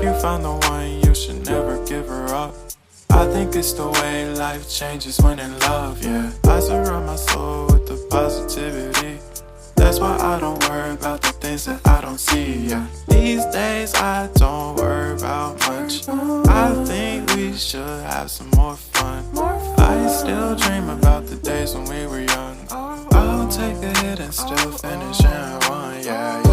If you found the one, you should never give her up. I think it's the way life changes when in love, yeah. I surround my soul with the positivity. That's why I don't worry about the things that I don't see, yeah. These days I don't worry about much. I think we should have some more fun. I still dream about the days when we were young. I'll take a hit and still finish in one, yeah.